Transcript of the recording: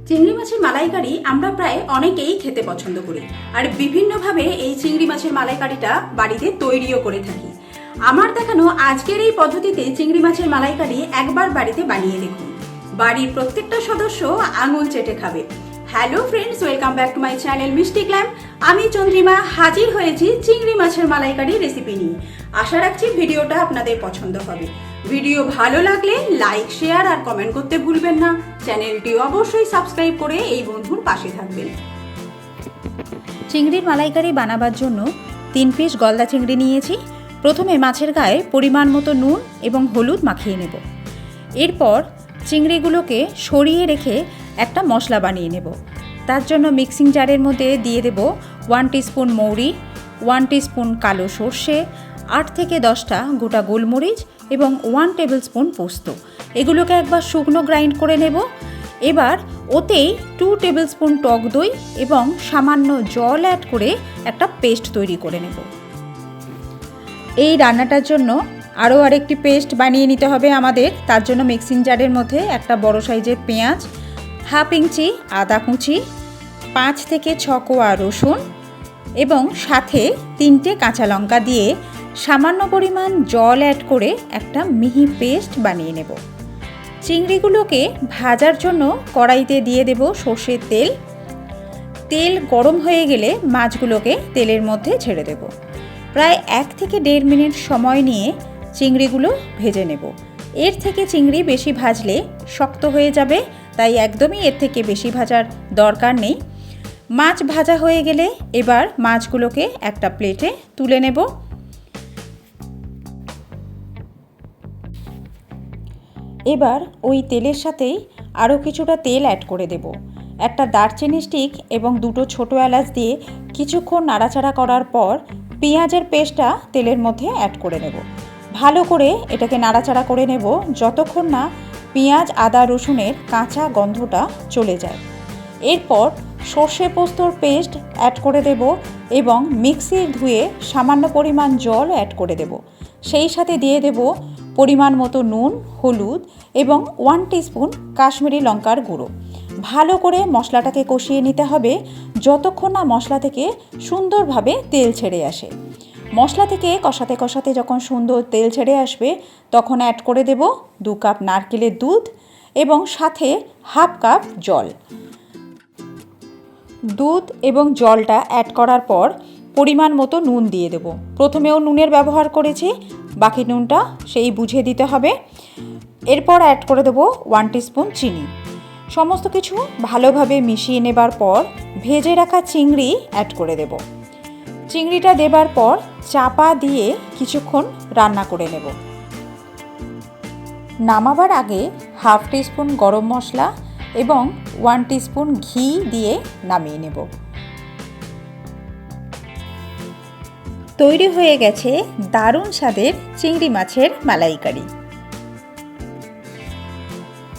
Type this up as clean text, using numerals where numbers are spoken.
চিংড়ি মাছের মালাইকারি আমরা প্রায় অনেকেই খেতে পছন্দ করি আর বিভিন্নভাবে এই চিংড়ি মাছের মালাইকারিটা বাড়িতে তৈরিও করে থাকি। আমার দেখানো আজকের এই পদ্ধতিতে চিংড়ি মাছের মালাইকারি একবার বাড়িতে বানিয়ে দেখুন, বাড়ির প্রত্যেকটা সদস্য আঙুল চেটে খাবে। Hello friends, welcome back to my channel মিষ্টি গ্ল্যাম। আমি চন্দ্রিমা হাজির হয়েছি চিংড়ি মাছের মালাইকারি রেসিপি নিয়ে। আশা রাখছি ভিডিওটা আপনাদের পছন্দ হবে। ভিডিও ভালো লাগলে লাইক, শেয়ার আর কমেন্ট করতে ভুলবেন না। চ্যানেলটি অবশ্যই সাবস্ক্রাইব করে এই বন্ধুর পাশে থাকবেন। চিংড়ির মালাইকারি বানাবার জন্য 3 পিস গলদা চিংড়ি নিয়েছি। প্রথমে মাছের গায়ে পরিমাণ মতো নুন এবং হলুদ মাখিয়ে নেব। এরপর চিংড়িগুলোকে সরিয়ে রেখে একটা মশলা বানিয়ে নেব। তার জন্য মিক্সিং জারের মধ্যে দিয়ে দেব 1 টিস্পুন মৌরি, 1 টিস্পুন কালো সর্ষে, 8 থেকে 10টা গোটা গোলমরিচ এবং 1 টেবিল স্পুন পোস্ত। এগুলোকে একবার শুকনো গ্রাইন্ড করে নেব। এবার ওতেই 2 টেবিল স্পুন টক দই এবং সামান্য জল অ্যাড করে একটা পেস্ট তৈরি করে নেব। এই রান্নাটার জন্য আরও আরেকটি পেস্ট বানিয়ে নিতে হবে আমাদের। তার জন্য মিক্সিং জারের মধ্যে একটা বড় সাইজের পেঁয়াজ, 1/2 ইঞ্চি আদা কুচি, 5 থেকে 6 কোয়া রসুন এবং সাথে 3টে কাঁচা লঙ্কা দিয়ে সামান্য পরিমাণ জল অ্যাড করে একটা মিহি পেস্ট বানিয়ে নেব। চিংড়িগুলোকে ভাজার জন্য কড়াইতে দিয়ে দেব সর্ষের তেল। তেল গরম হয়ে গেলে মাছগুলোকে তেলের মধ্যে ছেড়ে দেব। প্রায় 1 থেকে 1.5 মিনিট সময় নিয়ে চিংড়িগুলো ভেজে নেব। এর থেকে চিংড়ি বেশি ভাজলে শক্ত হয়ে যাবে, তাই একদমই এর থেকে বেশি ভাজার দরকার নেই। মাছ ভাজা হয়ে গেলে এবার মাছগুলোকে একটা প্লেটে তুলে নেব। এবার ওই তেলের সাথেই আরও কিছুটা তেল অ্যাড করে দেব। একটা দারচিনি স্টিক এবং 2টো ছোটো এলাচ দিয়ে কিছুক্ষণ নাড়াচাড়া করার পর পেঁয়াজের পেস্টটা তেলের মধ্যে অ্যাড করে নেব। ভালো করে এটাকে নাড়াচাড়া করে নেব যতক্ষণ না পেঁয়াজ, আদা, রসুনের কাঁচা গন্ধটা চলে যায়। এরপর সর্ষে পোস্তর পেস্ট অ্যাড করে দেব এবং মিক্সি ধুয়ে সামান্য পরিমাণ জল অ্যাড করে দেব। সেই সাথে দিয়ে দেব পরিমাণ মতো নুন, হলুদ এবং 1 টিস্পুন কাশ্মীরি লঙ্কার গুঁড়ো। ভালো করে মশলাটাকে কষিয়ে নিতে হবে যতক্ষণ না মশলা থেকে সুন্দরভাবে তেল ছেড়ে আসে। মশলা থেকে কষাতে কষাতে যখন সুন্দর তেল ছেড়ে আসবে তখন অ্যাড করে দেব 2 কাপ নারকেলের দুধ এবং সাথে 1/2 কাপ জল। দুধ এবং জলটা অ্যাড করার পর পরিমাণ মতো নুন দিয়ে দেব। প্রথমেও নুনের ব্যবহার করেছি, বাকি নুনটা সেই বুঝে দিতে হবে। এরপর অ্যাড করে দেব 1 টিস্পুন চিনি। সমস্ত কিছু ভালোভাবে মিশিয়ে নেবার পর ভেজে রাখা চিংড়ি অ্যাড করে দেব। চিংড়িটা দেবার পর চাপা দিয়ে কিছুক্ষণ রান্না করে নেব। নামাবার আগে 1/2 টিস্পুন গরম মশলা এবং 1 টিস্পুন ঘি দিয়ে নামিয়ে নেব। তৈরি হয়ে গেছে দারুণ স্বাদের চিংড়ি মাছের মালাইকারি।